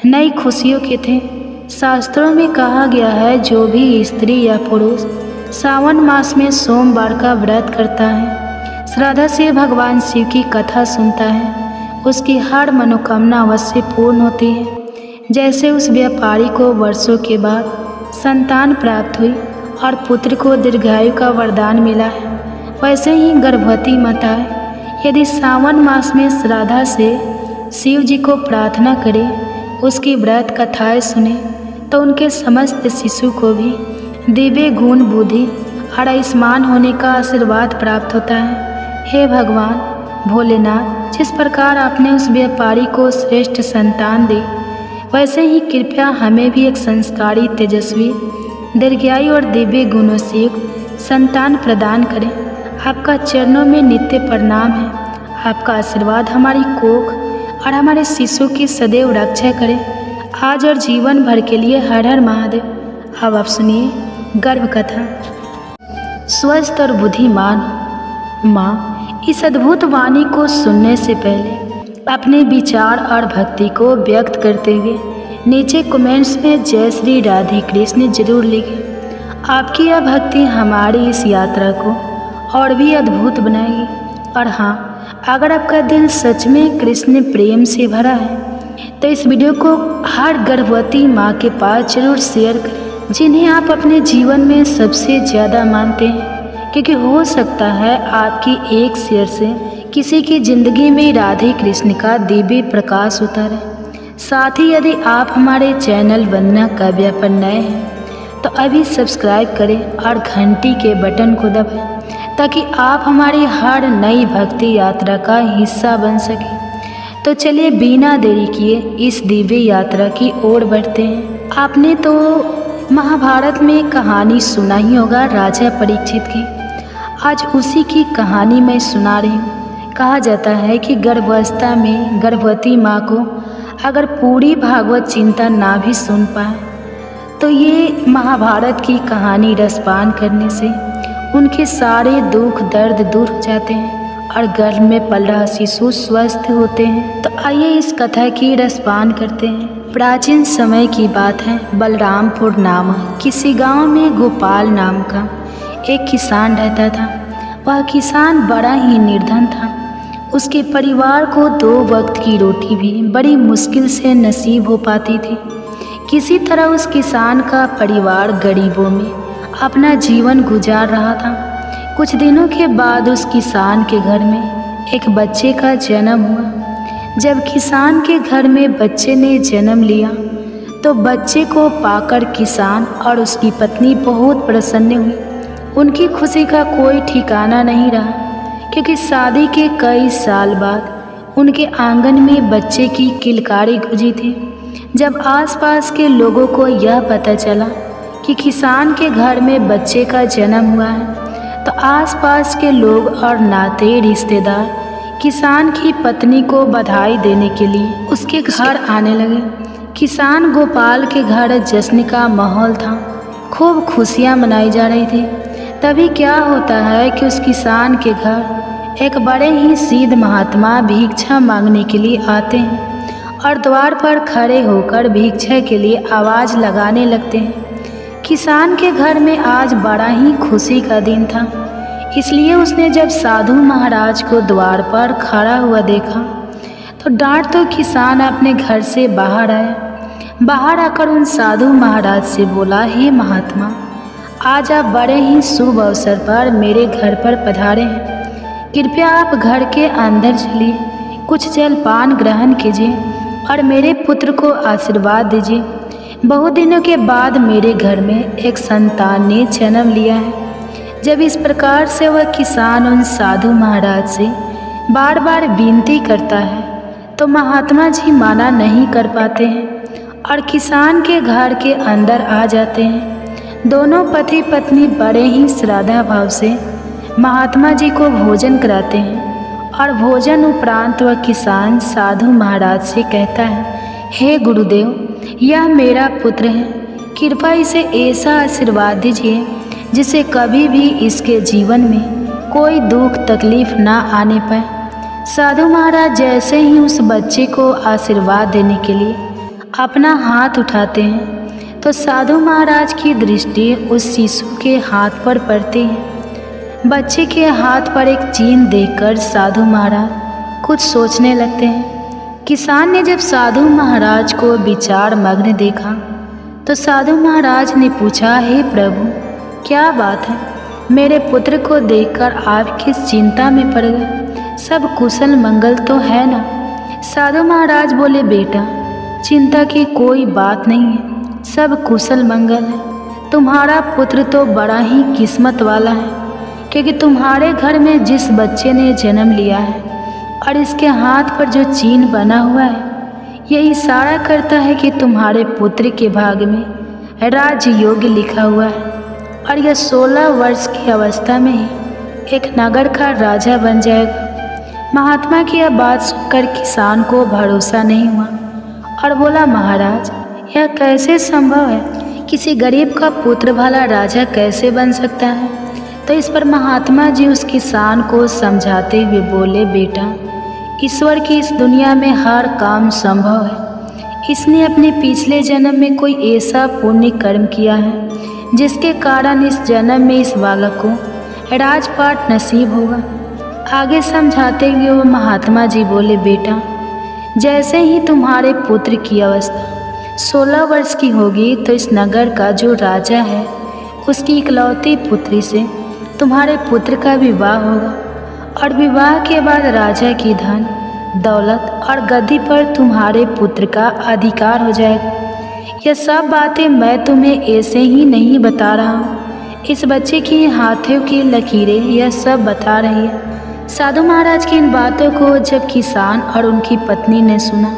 नई खुशियों के थे। शास्त्रों में कहा गया है, जो भी स्त्री या पुरुष सावन मास में सोमवार का व्रत करता है, श्रद्धा से भगवान शिव की कथा सुनता है, उसकी हर मनोकामना अवश्य पूर्ण होती है। जैसे उस व्यापारी को वर्षों के बाद संतान प्राप्त हुई और पुत्र को दीर्घायु का वरदान मिला है, वैसे ही गर्भवती माताएं यदि सावन मास में श्रद्धा से शिव जी को प्रार्थना करें, उसकी व्रत कथाएं सुने, तो उनके समस्त शिशु को भी दिव्य गुण, बुद्धि और आयुष्मान होने का आशीर्वाद प्राप्त होता है। हे भगवान भोलेनाथ, जिस प्रकार आपने उस व्यापारी को श्रेष्ठ संतान दी, वैसे ही कृपया हमें भी एक संस्कारी, तेजस्वी, दीर्घायु और दिव्य गुणों से युक्त संतान प्रदान करें। आपका चरणों में नित्य प्रणाम है। आपका आशीर्वाद हमारी कोख और हमारे शिशु की सदैव रक्षा करे, आज और जीवन भर के लिए। हर हर महादेव। अब आप सुनिए गर्भ कथा। स्वस्थ और बुद्धिमान माँ इस अद्भुत वाणी को सुनने से पहले अपने विचार और भक्ति को व्यक्त करते हुए नीचे कमेंट्स में जय श्री राधे कृष्ण जरूर लिखें। आपकी यह भक्ति हमारी इस यात्रा को और भी अद्भुत बनाएगी। और हाँ, अगर आपका दिल सच में कृष्ण प्रेम से भरा है तो इस वीडियो को हर गर्भवती माँ के पास जरूर शेयर करें जिन्हें आप अपने जीवन में सबसे ज़्यादा मानते हैं, क्योंकि हो सकता है आपकी एक शेयर से किसी की ज़िंदगी में राधे कृष्ण का दिव्य प्रकाश उतरे। साथ ही यदि आप हमारे चैनल वंदना काव्या पर नए हैं तो अभी सब्सक्राइब करें और घंटी के बटन को दबाएं ताकि आप हमारी हर नई भक्ति यात्रा का हिस्सा बन सकें। तो चलिए बिना देरी किए इस दिव्य यात्रा की ओर बढ़ते हैं। आपने तो महाभारत में कहानी सुना ही होगा राजा परीक्षित की। आज उसी की कहानी मैं सुना रही हूँ। कहा जाता है कि गर्भावस्था में गर्भवती माँ को अगर पूरी भागवत चिंता ना भी सुन पाए तो ये महाभारत की कहानी रसपान करने से उनके सारे दुख दर्द दूर हो जाते हैं और गर्भ में पल रहा शिशु स्वस्थ होते हैं। तो आइए इस कथा की रसपान करते हैं। प्राचीन समय की बात है। बलरामपुर नामक किसी गांव में गोपाल नाम का एक किसान रहता था। वह किसान बड़ा ही निर्धन था। उसके परिवार को 2 वक्त की रोटी भी बड़ी मुश्किल से नसीब हो पाती थी। किसी तरह उस किसान का परिवार गरीबों में अपना जीवन गुजार रहा था। कुछ दिनों के बाद उस किसान के घर में एक बच्चे का जन्म हुआ। जब किसान के घर में बच्चे ने जन्म लिया तो बच्चे को पाकर किसान और उसकी पत्नी बहुत प्रसन्न हुई। उनकी खुशी का कोई ठिकाना नहीं रहा, क्योंकि शादी के कई साल बाद उनके आंगन में बच्चे की किलकारी गूंजी थी। जब आसपास के लोगों को यह पता चला कि किसान के घर में बच्चे का जन्म हुआ है तो आसपास के लोग और नाते रिश्तेदार किसान की पत्नी को बधाई देने के लिए उसके घर आने लगे। किसान गोपाल के घर जश्न का माहौल था। खूब खुशियाँ मनाई जा रही थी। तभी क्या होता है कि उस किसान के घर एक बड़े ही सिद्ध महात्मा भिक्षा मांगने के लिए आते हैं और द्वार पर खड़े होकर भिक्षा के लिए आवाज़ लगाने लगते हैं। किसान के घर में आज बड़ा ही खुशी का दिन था, इसलिए उसने जब साधु महाराज को द्वार पर खड़ा हुआ देखा तो डांट तो किसान अपने घर से बाहर आया। बाहर आकर उन साधु महाराज से बोला, हे महात्मा, आज आप बड़े ही शुभ अवसर पर मेरे घर पर पधारे हैं। कृपया आप घर के अंदर चलिए, कुछ जलपान ग्रहण कीजिए और मेरे पुत्र को आशीर्वाद दीजिए। बहुत दिनों के बाद मेरे घर में एक संतान ने जन्म लिया है। जब इस प्रकार से वह किसान उन साधु महाराज से बार बार विनती करता है तो महात्मा जी माना नहीं कर पाते हैं और किसान के घर के अंदर आ जाते हैं। दोनों पति पत्नी बड़े ही श्रद्धा भाव से महात्मा जी को भोजन कराते हैं और भोजन उपरांत वह किसान साधु महाराज से कहता है, हे गुरुदेव, यह मेरा पुत्र है। कृपया इसे ऐसा आशीर्वाद दीजिए जिसे कभी भी इसके जीवन में कोई दुख तकलीफ ना आने पाए। साधु महाराज जैसे ही उस बच्चे को आशीर्वाद देने के लिए अपना हाथ उठाते हैं तो साधु महाराज की दृष्टि उस शिशु के हाथ पर पड़ती है। बच्चे के हाथ पर एक चिन्ह देखकर साधु महाराज कुछ सोचने लगते हैं। किसान ने जब साधु महाराज को विचार मग्न देखा तो साधु महाराज ने पूछा, हे प्रभु, क्या बात है? मेरे पुत्र को देखकर आप किस चिंता में पड़ गए? सब कुशल मंगल तो है ना? साधु महाराज बोले, बेटा, चिंता की कोई बात नहीं है, सब कुशल मंगल है। तुम्हारा पुत्र तो बड़ा ही किस्मत वाला है, क्योंकि तुम्हारे घर में जिस बच्चे ने जन्म लिया है और इसके हाथ पर जो चिन्ह बना हुआ है यह इशारा करता है कि तुम्हारे पुत्र के भाग्य में राजयोग लिखा हुआ है और यह 16 वर्ष की अवस्था में ही एक नगर का राजा बन जाएगा। महात्मा की यह बात सुनकर किसान को भरोसा नहीं हुआ और बोला, महाराज, यह कैसे संभव है? किसी गरीब का पुत्र भला राजा कैसे बन सकता है? तो इस पर महात्मा जी उस किसान को समझाते हुए बोले, बेटा, ईश्वर की इस दुनिया में हर काम संभव है। इसने अपने पिछले जन्म में कोई ऐसा पुण्य कर्म किया है जिसके कारण इस जन्म में इस बालक को राजपाट नसीब होगा। आगे समझाते हुए वो महात्मा जी बोले, बेटा, जैसे ही तुम्हारे पुत्र की अवस्था 16 वर्ष की होगी तो इस नगर का जो राजा है उसकी इकलौती पुत्री से तुम्हारे पुत्र का विवाह होगा, और विवाह के बाद राजा की धन दौलत और गद्दी पर तुम्हारे पुत्र का अधिकार हो जाएगा। यह सब बातें मैं तुम्हें ऐसे ही नहीं बता रहा हूँ, इस बच्चे की हाथों की लकीरें यह सब बता रही है। साधु महाराज की इन बातों को जब किसान और उनकी पत्नी ने सुना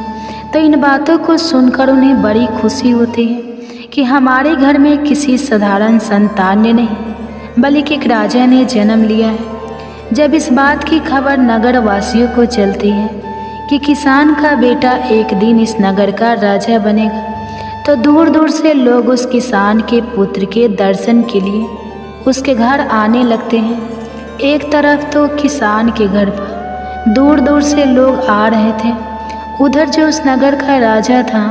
तो इन बातों को सुनकर उन्हें बड़ी खुशी होती है कि हमारे घर में किसी साधारण संतान ने नहीं बल्कि एक राजा ने जन्म लिया है। जब इस बात की खबर नगर वासियों को चलती है कि किसान का बेटा एक दिन इस नगर का राजा बनेगा, तो दूर दूर से लोग उस किसान के पुत्र के दर्शन के लिए उसके घर आने लगते हैं। एक तरफ तो किसान के घर पर दूर दूर से लोग आ रहे थे, उधर जो उस नगर का राजा था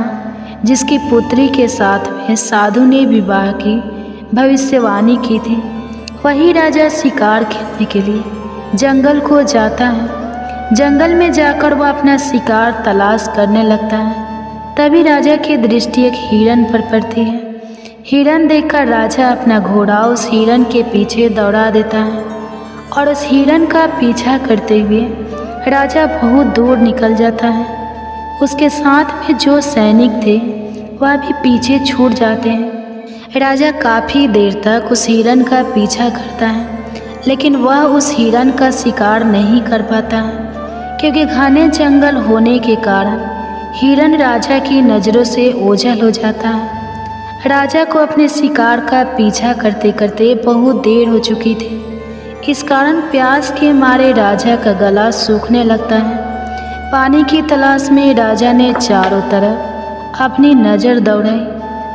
जिसकी पुत्री के साथ में साधु ने विवाह की भविष्यवाणी की थी, वही राजा शिकार खेलने के लिए जंगल को जाता है। जंगल में जाकर वह अपना शिकार तलाश करने लगता है। तभी राजा की दृष्टि एक हिरन पर पड़ती है। हिरन देखकर राजा अपना घोड़ा उस हिरन के पीछे दौड़ा देता है और उस हिरन का पीछा करते हुए राजा बहुत दूर निकल जाता है। उसके साथ में जो सैनिक थे वह भी पीछे छूट जाते हैं। राजा काफ़ी देर तक उस हिरन का पीछा करता है, लेकिन वह उस हिरन का शिकार नहीं कर पाता है, क्योंकि घने जंगल होने के कारण हिरन राजा की नज़रों से ओझल हो जाता है। राजा को अपने शिकार का पीछा करते करते बहुत देर हो चुकी थी। इस कारण प्यास के मारे राजा का गला सूखने लगता है। पानी की तलाश में राजा ने चारों तरफ अपनी नज़र दौड़ाई,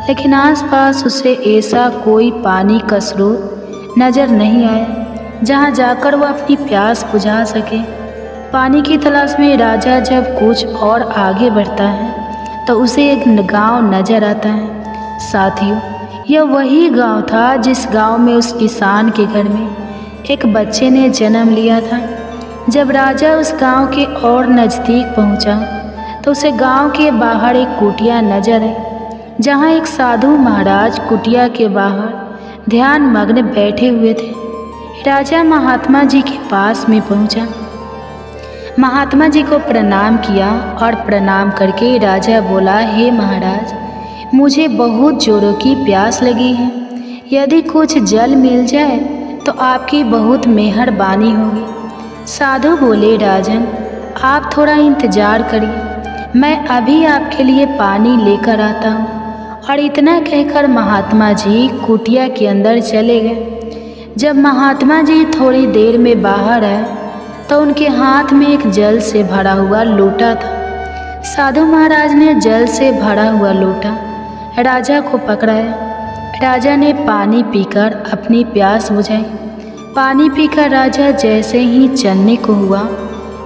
लेकिन आसपास उसे ऐसा कोई पानी का स्रोत नज़र नहीं आया जहां जाकर वह अपनी प्यास बुझा सके। पानी की तलाश में राजा जब कुछ और आगे बढ़ता है तो उसे एक गांव नज़र आता है। साथियों, यह वही गांव था जिस गांव में उस किसान के घर में एक बच्चे ने जन्म लिया था। जब राजा उस गांव के और नज़दीक पहुंचा तो उसे गांव के बाहर एक कुटिया नजर आई, जहां एक साधु महाराज कुटिया के बाहर ध्यान मग्न बैठे हुए थे। राजा महात्मा जी के पास में पहुंचा, महात्मा जी को प्रणाम किया और प्रणाम करके राजा बोला, हे महाराज, मुझे बहुत जोरों की प्यास लगी है। यदि कुछ जल मिल जाए तो आपकी बहुत मेहरबानी होगी। साधु बोले, राजन, आप थोड़ा इंतज़ार करिए, मैं अभी आपके लिए पानी लेकर आता हूँ। और इतना कहकर महात्मा जी कुटिया के अंदर चले गए। जब महात्मा जी थोड़ी देर में बाहर आए तो उनके हाथ में एक जल से भरा हुआ लोटा था। साधु महाराज ने जल से भरा हुआ लोटा राजा को पकड़ाया। राजा ने पानी पीकर अपनी प्यास बुझाई। पानी पीकर राजा जैसे ही चलने को हुआ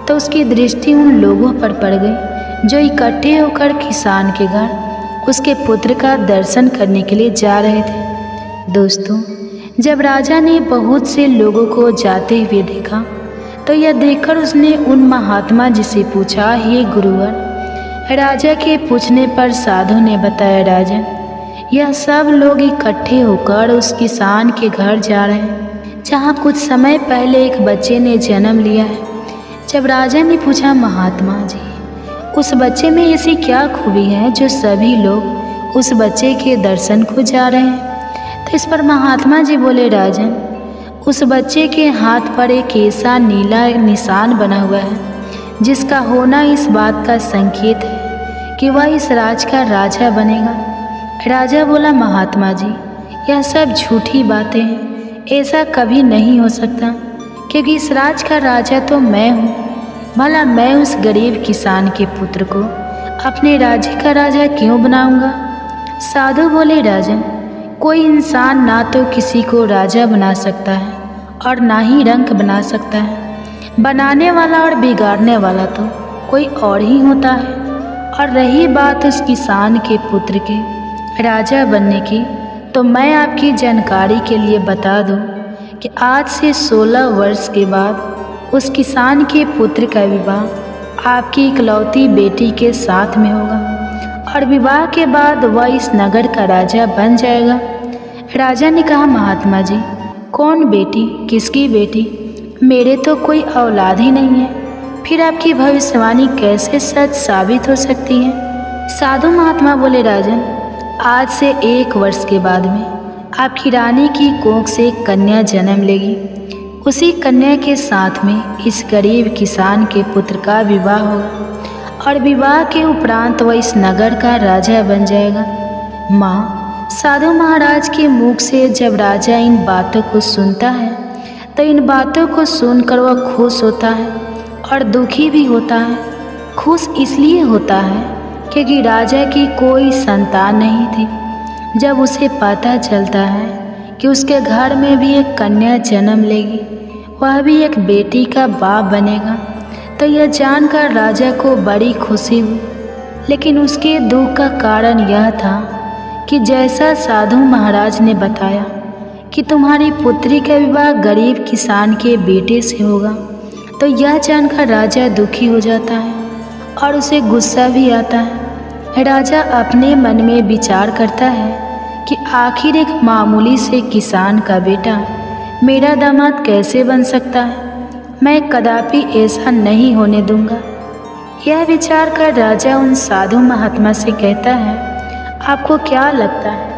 तो उसकी दृष्टि उन लोगों पर पड़ गई जो इकट्ठे होकर किसान के घर उसके पुत्र का दर्शन करने के लिए जा रहे थे। दोस्तों, जब राजा ने बहुत से लोगों को जाते हुए देखा तो यह देखकर उसने उन महात्मा जी से पूछा, हे गुरुवर। राजा के पूछने पर साधु ने बताया, राजन, यह सब लोग इकट्ठे होकर उस किसान के घर जा रहे हैं जहाँ कुछ समय पहले एक बच्चे ने जन्म लिया है। जब राजा ने पूछा, महात्मा जी, उस बच्चे में ऐसी क्या खूबी है जो सभी लोग उस बच्चे के दर्शन को जा रहे हैं? तो इस पर महात्मा जी बोले, राजन, उस बच्चे के हाथ पर एक ऐसा नीला निशान बना हुआ है जिसका होना इस बात का संकेत है कि वह इस राज का राजा बनेगा। राजा बोला, महात्मा जी, यह सब झूठी बातें हैं, ऐसा कभी नहीं हो सकता, क्योंकि इस राज का राजा तो मैं हूँ। भला मैं उस गरीब किसान के पुत्र को अपने राज्य का राजा क्यों बनाऊंगा? साधु बोले, राजन, कोई इंसान ना तो किसी को राजा बना सकता है और ना ही रंक बना सकता है। बनाने वाला और बिगाड़ने वाला तो कोई और ही होता है। और रही बात उस किसान के पुत्र के राजा बनने की, तो मैं आपकी जानकारी के लिए बता दूं कि आज से 16 वर्ष के बाद उस किसान के पुत्र का विवाह आपकी इकलौती बेटी के साथ में होगा और विवाह के बाद वह इस नगर का राजा बन जाएगा। राजा ने कहा, महात्मा जी, कौन बेटी, किसकी बेटी? मेरे तो कोई औलाद ही नहीं है, फिर आपकी भविष्यवाणी कैसे सच साबित हो सकती है? साधु महात्मा बोले, राजन, आज से 1 वर्ष के बाद में आपकी रानी की कोख से एक कन्या जन्म लेगी। उसी कन्या के साथ में इस गरीब किसान के पुत्र का विवाह होगा और विवाह के उपरांत वह इस नगर का राजा बन जाएगा। माँ, साधु महाराज के मुख से जब राजा इन बातों को सुनता है तो इन बातों को सुनकर वह खुश होता है और दुखी भी होता है। खुश इसलिए होता है क्योंकि राजा की कोई संतान नहीं थी। जब उसे पता चलता है कि उसके घर में भी एक कन्या जन्म लेगी, वह भी एक बेटी का बाप बनेगा, तो यह जानकर राजा को बड़ी खुशी हुई। लेकिन उसके दुख का कारण यह था कि जैसा साधु महाराज ने बताया कि तुम्हारी पुत्री का विवाह गरीब किसान के बेटे से होगा, तो यह जानकर राजा दुखी हो जाता है और उसे गुस्सा भी आता है। राजा अपने मन में विचार करता है कि आखिर एक मामूली से किसान का बेटा मेरा दामाद कैसे बन सकता है? मैं कदापि ऐसा नहीं होने दूंगा। यह विचार कर राजा उन साधु महात्मा से कहता है, आपको क्या लगता है,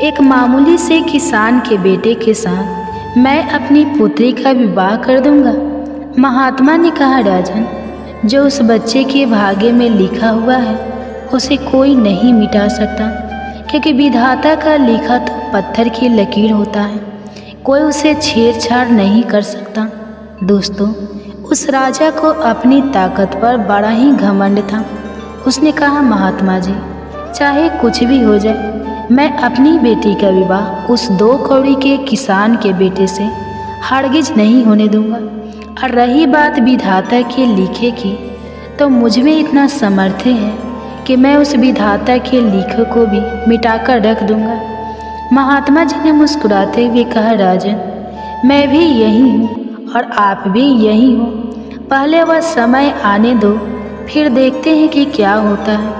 एक मामूली से किसान के बेटे के साथ मैं अपनी पुत्री का विवाह कर दूंगा? महात्मा ने कहा, राजन, जो उस बच्चे के भाग्य में लिखा हुआ है उसे कोई नहीं मिटा सकता, क्योंकि विधाता का लिखा तो पत्थर की लकीर होता है, कोई उसे छेड़छाड़ नहीं कर सकता। दोस्तों, उस राजा को अपनी ताकत पर बड़ा ही घमंड था। उसने कहा, महात्मा जी, चाहे कुछ भी हो जाए, मैं अपनी बेटी का विवाह उस 2 कौड़ी के किसान के बेटे से हरगिज नहीं होने दूंगा। और रही बात विधाता के लिखे की, तो मुझ में इतना सामर्थ्य है कि मैं उस विधाता के लिखे को भी मिटाकर रख दूंगा। महात्मा जी ने मुस्कुराते हुए कहा, राजन, मैं भी यही हूँ और आप भी यही हो। पहले वह समय आने दो, फिर देखते हैं कि क्या होता है,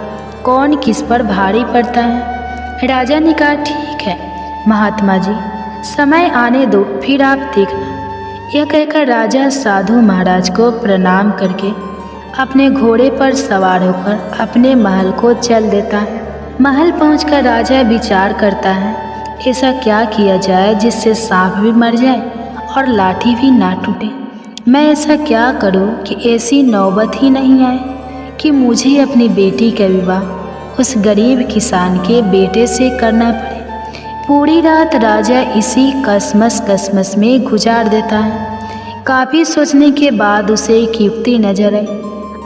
कौन किस पर भारी पड़ता है। राजा ने कहा, ठीक है महात्मा जी, समय आने दो, फिर आप देखना। यह कहकर राजा साधु महाराज को प्रणाम करके अपने घोड़े पर सवार होकर अपने महल को चल देता है। महल पहुंचकर राजा विचार करता है, ऐसा क्या किया जाए जिससे सांप भी मर जाए और लाठी भी ना टूटे। मैं ऐसा क्या करूं कि ऐसी नौबत ही नहीं आए कि मुझे अपनी बेटी का विवाह उस गरीब किसान के बेटे से करना पड़े। पूरी रात राजा इसी कसमस में गुजार देता है। काफ़ी सोचने के बाद उसे एक युक्ति नजर आई।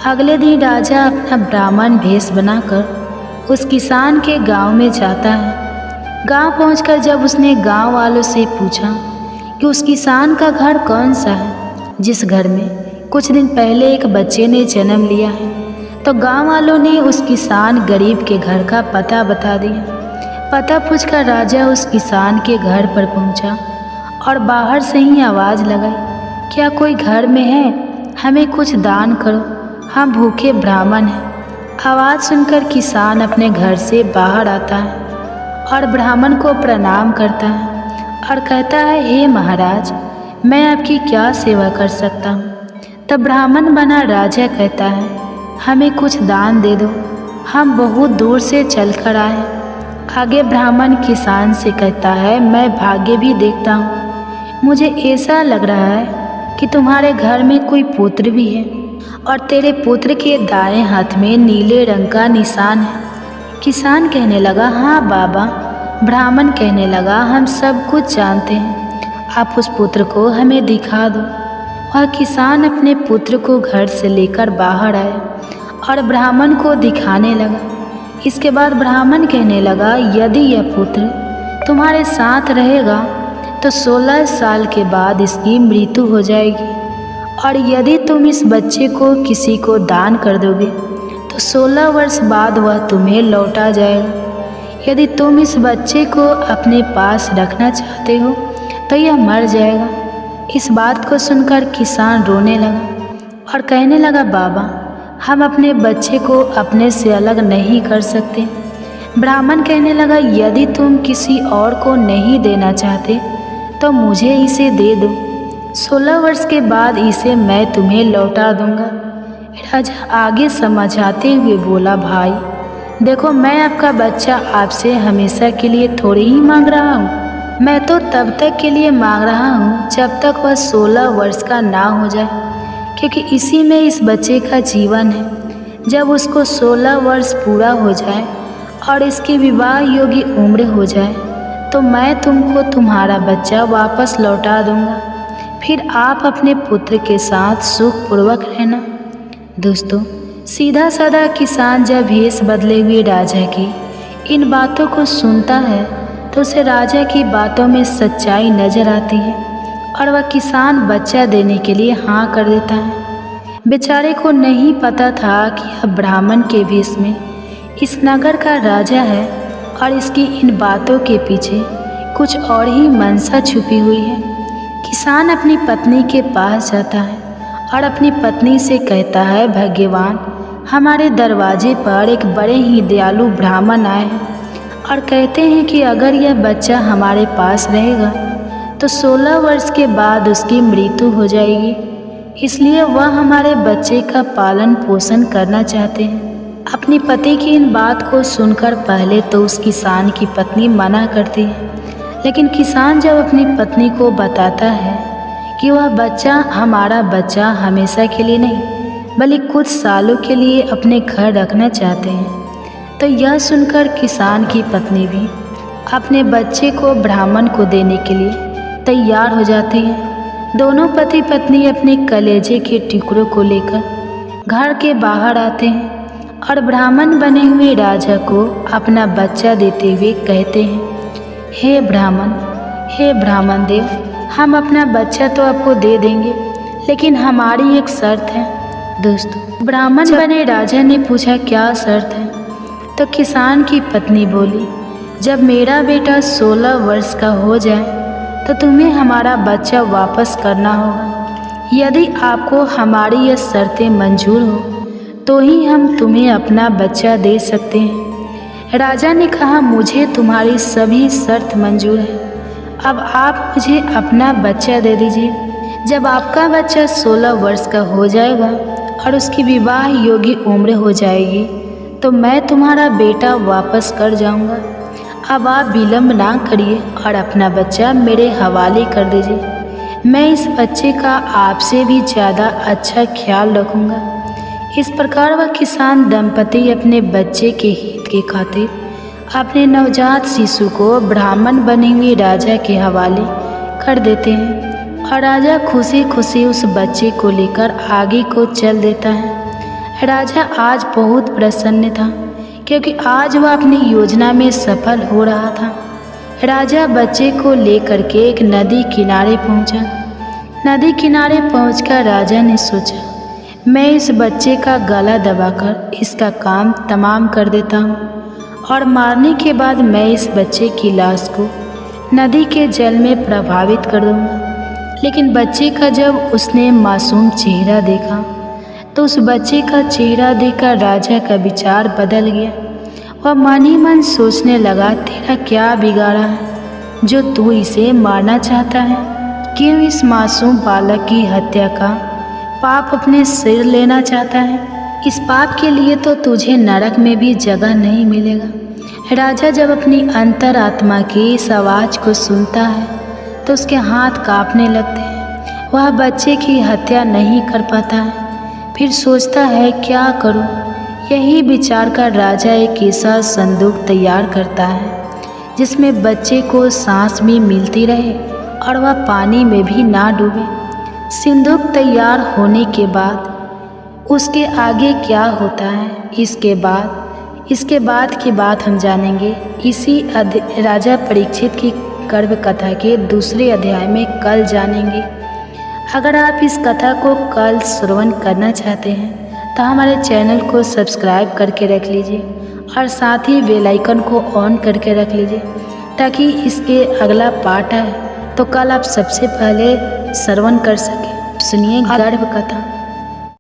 अगले दिन राजा अपना ब्राह्मण भेष बनाकर उस किसान के गांव में जाता है। गांव पहुंचकर जब उसने गांव वालों से पूछा कि उस किसान का घर कौन सा है जिस घर में कुछ दिन पहले एक बच्चे ने जन्म लिया है, तो गांव वालों ने उस किसान गरीब के घर का पता बता दिया। पता पूछकर राजा उस किसान के घर पर पहुंचा और बाहर से ही आवाज़ लगाई, क्या कोई घर में है? हमें कुछ दान करो, हम भूखे ब्राह्मण हैं। आवाज़ सुनकर किसान अपने घर से बाहर आता है और ब्राह्मण को प्रणाम करता है और कहता है, हे महाराज, मैं आपकी क्या सेवा कर सकता हूँ? तब ब्राह्मण बना राजा कहता है, हमें कुछ दान दे दो, हम बहुत दूर से चल कर आए। आगे ब्राह्मण किसान से कहता है, मैं भाग्य भी देखता हूँ, मुझे ऐसा लग रहा है कि तुम्हारे घर में कोई पुत्र भी है और तेरे पुत्र के दाएं हाथ में नीले रंग का निशान है। किसान कहने लगा, हाँ बाबा। ब्राह्मण कहने लगा, हम सब कुछ जानते हैं, आप उस पुत्र को हमें दिखा दो। वह किसान अपने पुत्र को घर से लेकर बाहर आया और ब्राह्मण को दिखाने लगा। इसके बाद ब्राह्मण कहने लगा, यदि यह पुत्र तुम्हारे साथ रहेगा तो 16 साल के बाद इसकी मृत्यु हो जाएगी, और यदि तुम इस बच्चे को किसी को दान कर दोगे तो 16 वर्ष बाद वह तुम्हें लौटा जाएगा। यदि तुम इस बच्चे को अपने पास रखना चाहते हो तो यह मर जाएगा। इस बात को सुनकर किसान रोने लगा और कहने लगा, बाबा, हम अपने बच्चे को अपने से अलग नहीं कर सकते। ब्राह्मण कहने लगा, यदि तुम किसी और को नहीं देना चाहते तो मुझे इसे दे दो। 16 वर्ष के बाद इसे मैं तुम्हें लौटा दूंगा। राजा आगे समझाते हुए बोला, भाई देखो, मैं आपका बच्चा आपसे हमेशा के लिए थोड़ी ही मांग रहा हूँ। मैं तो तब तक के लिए मांग रहा हूँ जब तक वह 16 वर्ष का ना हो जाए, क्योंकि इसी में इस बच्चे का जीवन है। जब उसको 16 वर्ष पूरा हो जाए और इसकी विवाह योग्य उम्र हो जाए तो मैं तुमको तुम्हारा बच्चा वापस लौटा दूंगा। फिर आप अपने पुत्र के साथ सुखपूर्वक रहना। दोस्तों, सीधा साधा किसान जब भेष बदले हुए राजा की इन बातों को सुनता है तो उसे राजा की बातों में सच्चाई नजर आती है और वह किसान बच्चा देने के लिए हाँ कर देता है। बेचारे को नहीं पता था कि यह ब्राह्मण के भेष में इस नगर का राजा है और इसकी इन बातों के पीछे कुछ और ही मंशा छुपी हुई है। किसान अपनी पत्नी के पास जाता है और अपनी पत्नी से कहता है, भगवान, हमारे दरवाजे पर एक बड़े ही दयालु ब्राह्मण आए हैं और कहते हैं कि अगर यह बच्चा हमारे पास रहेगा तो 16 वर्ष के बाद उसकी मृत्यु हो जाएगी, इसलिए वह हमारे बच्चे का पालन पोषण करना चाहते हैं। अपनी पति की इन बात को सुनकर पहले तो उस किसान की पत्नी मना करती है, लेकिन किसान जब अपनी पत्नी को बताता है कि वह बच्चा हमारा बच्चा हमेशा के लिए नहीं बल्कि कुछ सालों के लिए अपने घर रखना चाहते हैं, तो यह सुनकर किसान की पत्नी भी अपने बच्चे को ब्राह्मण को देने के लिए तैयार हो जाती है। दोनों पति पत्नी अपने कलेजे के टुकड़ों को लेकर घर के बाहर आते हैं और ब्राह्मण बने हुए राजा को अपना बच्चा देते हुए कहते हैं, हे ब्राह्मण देव, हम अपना बच्चा तो आपको दे देंगे, लेकिन हमारी एक शर्त है। दोस्तों, ब्राह्मण बने राजा ने पूछा, क्या शर्त है? तो किसान की पत्नी बोली, जब मेरा बेटा 16 वर्ष का हो जाए तो तुम्हें हमारा बच्चा वापस करना होगा। यदि आपको हमारी यह शर्तें मंजूर हो तो ही हम तुम्हें अपना बच्चा दे सकते हैं। राजा ने कहा, मुझे तुम्हारी सभी शर्त मंजूर है, अब आप मुझे अपना बच्चा दे दीजिए। जब आपका बच्चा 16 वर्ष का हो जाएगा और उसकी विवाह योग्य उम्र हो जाएगी तो मैं तुम्हारा बेटा वापस कर जाऊंगा। अब आप विलम्ब ना करिए और अपना बच्चा मेरे हवाले कर दीजिए। मैं इस बच्चे का आपसे भी ज़्यादा अच्छा ख्याल रखूंगा। इस प्रकार वह किसान दंपति अपने बच्चे के हित के खातिर अपने नवजात शिशु को ब्राह्मण बने हुए राजा के हवाले कर देते हैं और राजा खुशी खुशी उस बच्चे को लेकर आगे को चल देता है। राजा आज बहुत प्रसन्न था क्योंकि आज वह अपनी योजना में सफल हो रहा था। राजा बच्चे को लेकर के एक नदी किनारे पहुंचा। नदी किनारे पहुंचकर राजा ने सोचा, मैं इस बच्चे का गला दबाकर इसका काम तमाम कर देता हूँ और मारने के बाद मैं इस बच्चे की लाश को नदी के जल में प्रभावित कर दूँगा। लेकिन बच्चे का जब उसने मासूम चेहरा देखा तो उस बच्चे का चेहरा देखकर राजा का विचार बदल गया। वह मन ही मन सोचने लगा, तेरा क्या बिगाड़ा है जो तू इसे मारना चाहता है? क्यों इस मासूम बालक की हत्या का पाप अपने सिर लेना चाहता है? इस पाप के लिए तो तुझे नरक में भी जगह नहीं मिलेगा। राजा जब अपनी अंतरात्मा की इस आवाज़ को सुनता है तो उसके हाथ कांपने लगते हैं। वह बच्चे की हत्या नहीं कर पाता है। फिर सोचता है, क्या करूं? यही विचार कर राजा एक ऐसा संदूक तैयार करता है जिसमें बच्चे को सांस भी मिलती रहे और वह पानी में भी ना डूबे। संदूक तैयार होने के बाद उसके आगे क्या होता है, इसके बाद की बात हम जानेंगे इसी राजा परीक्षित की गर्भ कथा के दूसरे अध्याय में कल जानेंगे। अगर आप इस कथा को कल श्रवण करना चाहते हैं तो हमारे चैनल को सब्सक्राइब करके रख लीजिए और साथ ही बेल आइकन को ऑन करके रख लीजिए ताकि इसके अगला पार्ट आए तो कल आप सबसे पहले श्रवण कर सकें। सुनिए गर्भ कथा।